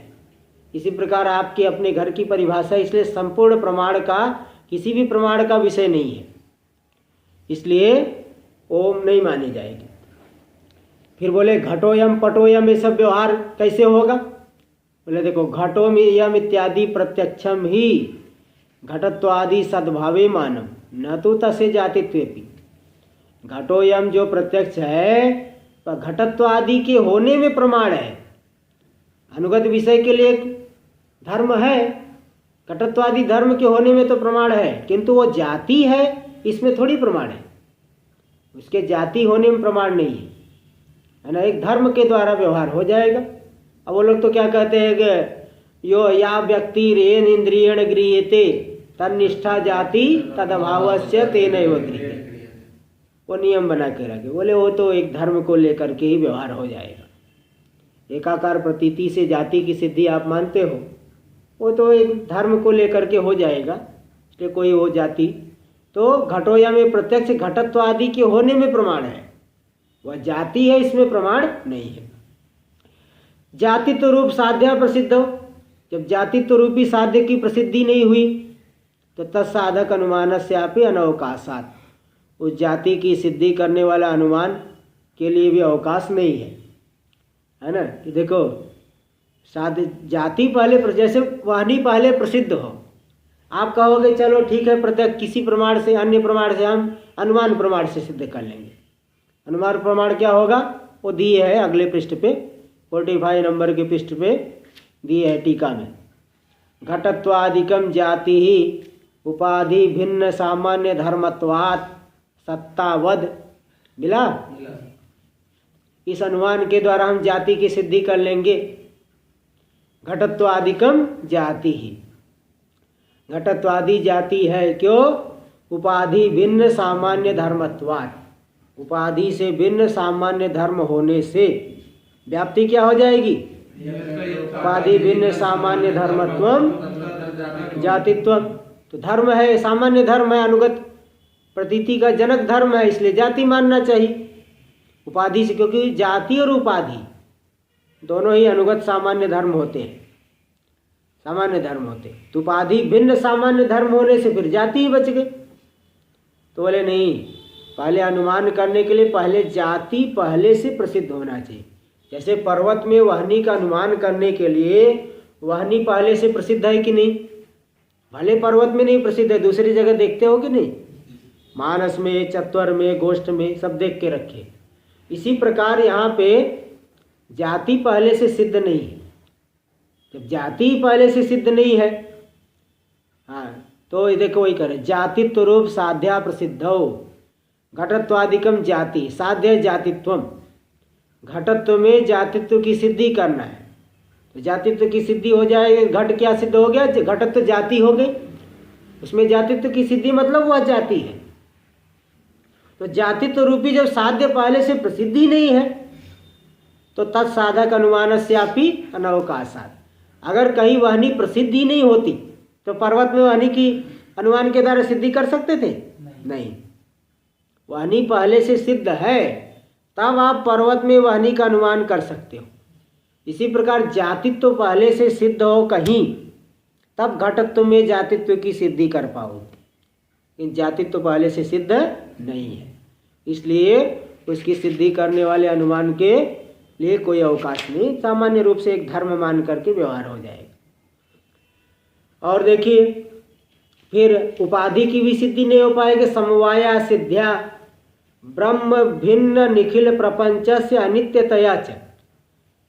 इसी प्रकार आपके अपने घर की परिभाषा इसलिए संपूर्ण प्रमाण का, किसी भी प्रमाण का विषय नहीं है, इसलिए ओम नहीं मानी जाएगी। फिर बोले घटोयम पटोयम ये सब व्यवहार कैसे होगा? बोले देखो घटोम यम इत्यादि प्रत्यक्षम ही घटत्वादि सद्भावे मानम न तो तस्य जातित्वेपि। घटोयम जो प्रत्यक्ष है घटत्व आदि के होने में प्रमाण है, अनुगत विषय के लिए एक धर्म है, घटत्वादि धर्म के होने में तो प्रमाण है, किंतु वो जाति है इसमें थोड़ी प्रमाण है, उसके जाति होने में प्रमाण नहीं है ना। एक धर्म के द्वारा व्यवहार हो जाएगा। अब वो लोग तो क्या कहते हैं कि यो या व्यक्ति रेन इंद्रियण गृह्यते तन्निष्ठा जाति तदभावस्य तेनैव गृह्यते, वो नियम बना के रखे। बोले वो तो एक धर्म को लेकर के ही व्यवहार हो जाएगा। एकाकार प्रतीति से जाति की सिद्धि आप मानते हो, वो तो एक धर्म को लेकर के हो जाएगा, इसलिए कोई वो जाति तो घटोया में प्रत्यक्ष घटत्व आदि के होने में प्रमाण है, वह जाति है इसमें प्रमाण नहीं है। जातित्व रूप साध्या प्रसिद्ध हो, जब जातित्व रूपी साध्य की प्रसिद्धि नहीं हुई तो तत्साधक अनुमानस्यापि अनवकाशात्, उस जाति की सिद्धि करने वाला अनुमान के लिए भी अवकाश नहीं है ना। कि देखो साध्य जाति पहले, जैसे वाहनी पहले प्रसिद्ध हो, आप कहोगे चलो ठीक है प्रत्यक्ष किसी प्रमाण से अन्य प्रमाण से हम अनुमान प्रमाण से सिद्ध कर लेंगे। अनुमान प्रमाण क्या होगा? वो दिए है अगले पृष्ठ पे 45 नंबर के पृष्ठ पे दिए है टीका में। घटत्वादिकम जाति ही उपाधि भिन्न सामान्य धर्मत्वात् सत्तावद मिला। इस अनुमान के द्वारा हम जाति की सिद्धि कर लेंगे। घटत्वादिकम जाति ही, घटत्वादि जाति है क्यों? उपाधि भिन्न सामान्य धर्मत्वात्, उपाधि से भिन्न सामान्य धर्म होने से व्याप्ति क्या हो जाएगी? उपाधि भिन्न सामान्य धर्मत्वम जातित्वम। तो धर्म है, सामान्य धर्म है, अनुगत प्रतीति का जनक धर्म है, इसलिए जाति मानना चाहिए उपाधि से, क्योंकि जाति और उपाधि दोनों ही अनुगत सामान्य धर्म होते हैं, सामान्य धर्म होते हैं। तो उपाधि भिन्न सामान्य धर्म होने से फिर जाति ही बच गई। तो बोले नहीं, पहले अनुमान करने के लिए पहले जाति पहले से प्रसिद्ध होना चाहिए। जैसे पर्वत में वहनी का अनुमान करने के लिए वहनी पहले से प्रसिद्ध है कि नहीं? भले पर्वत में नहीं प्रसिद्ध है, दूसरी जगह देखते हो कि नहीं, मानस में, चत्वर में, गोष्ठ में सब देख के रखे। इसी प्रकार यहाँ पे जाति पहले से सिद्ध नहीं है। जब जाति पहले से सिद्ध नहीं है, हाँ, तो ये देखो वही करे जातित्व रूप साध्या प्रसिद्धौ घटत्वादिकम जाति, साध्य जातित्वम। घटत्व में जातित्व की सिद्धि करना है, तो जातित्व की सिद्धि हो जाएगी। घट क्या सिद्ध हो गया? घटत्व जाति हो गई, उसमें जातित्व की सिद्धि मतलब वह जाति है। तो जातित्व रूपी जब साध्य पहले से प्रसिद्धि नहीं है तो तत्साधक अनुमानस्यापि अनवकाशात्। अगर कहीं वहनी प्रसिद्धि नहीं होती तो पर्वत में वहनी की अनुमान के द्वारा सिद्धि कर सकते थे? नहीं। वहनी पहले से सिद्ध है तब आप पर्वत में वहनी का अनुमान कर सकते हो। इसी प्रकार जातित्व पहले से सिद्ध हो कहीं, तब घटत्व में जातित्व की सिद्धि कर पाओगे। इन जातित्व पहले से सिद्ध नहीं है, इसलिए उसकी सिद्धि करने वाले अनुमान के लिए कोई अवकाश नहीं, सामान्य रूप से एक धर्म मान करके व्यवहार हो जाएगा। और देखिए फिर उपाधि की भी सिद्धि नहीं हो पाएगी। समवाया सिद्ध्या ब्रह्म भिन्न निखिल प्रपंच से अनित्यतया च,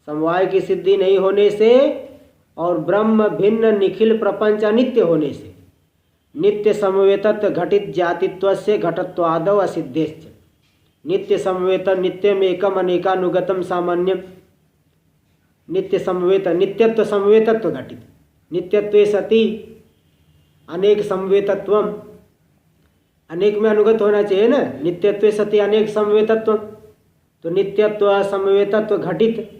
समवाय की सिद्धि नहीं होने से और ब्रह्म भिन्न निखिल प्रपंच अनित्य होने से नित्य समवेतत्व घटित जातित्व से घटत्वादौ असिद्धेश्च। नित्य समवेत नित्यम एकम अनेकानुगतम सामान्यम, नित्य समवेत नित्यत्व समवेतत्व घटित, नित्यत्वे सति अनेक समवेतत्वम, अनेक में अनुगत होना चाहिए ना। नित्यत्व सति अनेक समवेतत्व, तो नित्यत्व समवेतत्व घटित,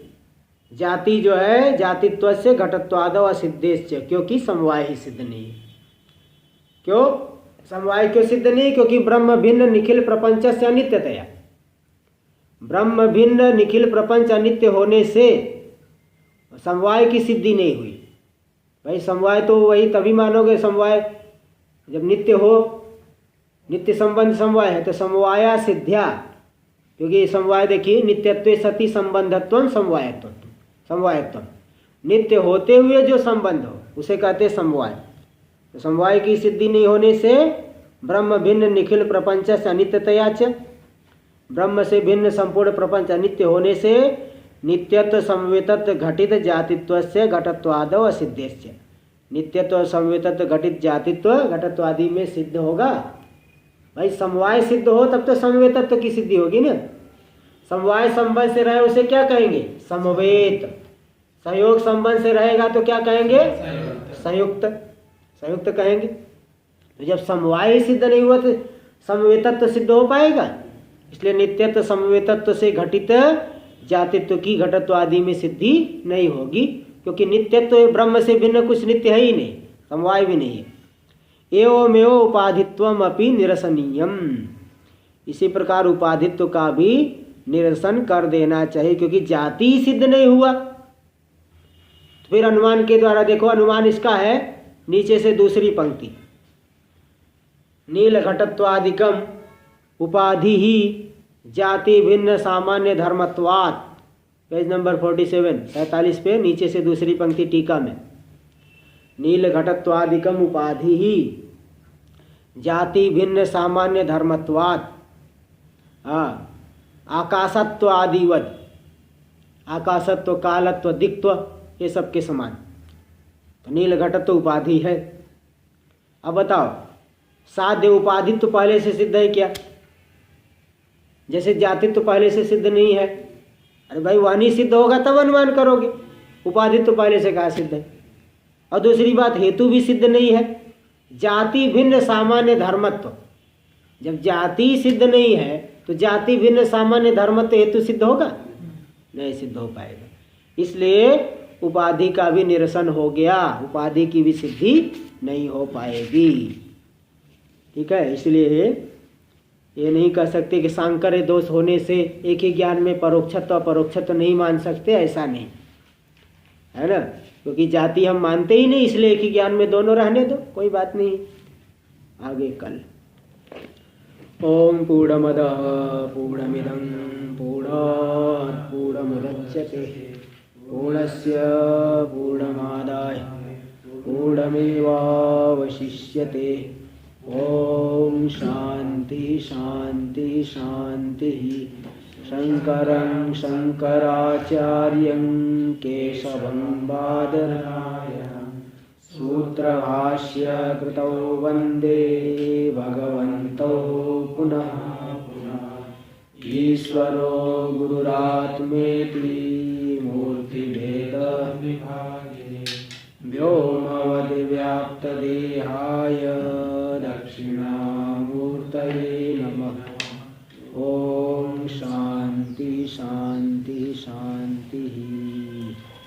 जाति जो है जातित्व से घटत्वादव असिद्धेश्च, क्योंकि समवाय ही सिद्ध नहीं है। क्यों समवाय क्यों सिद्ध नहीं? क्योंकि ब्रह्म भिन्न निखिल प्रपंच से अनित्यतया, ब्रह्म भिन्न निखिल प्रपंच अनित्य होने से समवाय की सिद्धि नहीं हुई। भाई समवाय तो वही तभी मानोगे समवाय जब नित्य हो, नित्य संबंध समवाय है, तो समवाया सिद्ध्या, क्योंकि समवाय देखिए नित्यत्व सति संबंधत्व समवायत्व, समवायत्व नित्य होते हुए जो संबंध हो उसे कहते समवाय। तो समवाय की सिद्धि नहीं होने से ब्रह्म भिन्न निखिल प्रपंच से अनित्यतया च, ब्रह्म से भिन्न संपूर्ण प्रपंच अनित्य होने से नित्यत्व समवेतत्व घटित जातित्व से घटत्वादव असिद्धेश्च, नित्यत्व समवेतत्व घटित जातित्व घटत्व आदि में सिद्ध होगा। भाई समवाय सिद्ध हो तब तो समवेतत्व की सिद्धि होगी ना। समवाय संबंध से रहे उसे क्या कहेंगे? समवेत। सहयोग संबंध से रहेगा तो क्या कहेंगे? संयुक्त, संयुक्त कहेंगे। तो जब समवाय सिद्ध नहीं हुआ तो समवेतत्व सिद्ध हो पाएगा? इसलिए नित्यत्व समवेतत्व से घटित जातित्व की घटत्व आदि में सिद्धि नहीं होगी, क्योंकि नित्यत्व ब्रह्म से भिन्न कुछ नित्य है ही नहीं, समवाय भी नहीं है। एवमेव उपाधित्वम अपि निरसनीयम, इसी प्रकार उपाधित्व का भी निरसन कर देना चाहिए, क्योंकि जाति सिद्ध नहीं हुआ। तो फिर अनुमान के द्वारा देखो, अनुमान इसका है नीचे से दूसरी पंक्ति, नील घटत्वादिकम उपाधि ही जाति भिन्न सामान्य धर्मत्वात्, पेज नंबर 47 45 पे नीचे से दूसरी पंक्ति टीका में, नील घटत्वादिकम उपाधि ही जाति भिन्न सामान्य धर्मत्वात्, आकाशत्व आदिवद, आकाशत्व कालत्व दिक्त्व ये सबके समान, तो नील घटत्व उपाधि है। अब बताओ साध्य उपाधि तो पहले से सिद्ध है क्या? जैसे जाति तो पहले से सिद्ध नहीं है। अरे भाई वह नहीं सिद्ध होगा तब अनुमान करोगे, उपाधि तो पहले से कहाँ सिद्ध है। और दूसरी बात हेतु भी सिद्ध नहीं है, जाति भिन्न सामान्य धर्मत्व, जब जाति सिद्ध नहीं है तो जाति भिन्न सामान्य धर्मत्व हेतु सिद्ध होगा? नहीं सिद्ध हो पाएगा। इसलिए उपाधि का भी निरसन हो गया, उपाधि की भी सिद्धि नहीं हो पाएगी। ठीक है, इसलिए ये नहीं कह सकते कि सांकर्य दोष होने से एक ही ज्ञान में परोक्षत्व अपरोक्षत्व नहीं मान सकते, ऐसा नहीं है ना, क्योंकि जाति हम मानते ही नहीं, इसलिए एक ही ज्ञान में दोनों रहने दो, कोई बात नहीं। आगे कल। ओम पूर्णमदः पूर्णमिदं पूर्णात् पूर्णमुदच्यते पूर्णस्य पूर्णमादाय पूर्णमेवावशिष्यते। ओम शांति शांति शांति। शंकरं शंकराचार्यं केशवं बादरायणं सूत्रभाष्य कृतौ वंदे भगवन्तौ पुनः पुनः। ईश्वरो गुरुरात्मेति मूर्तिभेद विभागिने व्योमवद्व्याप्तदेहाय दक्षिणामूर्तये नमः। ओम शांति शांति।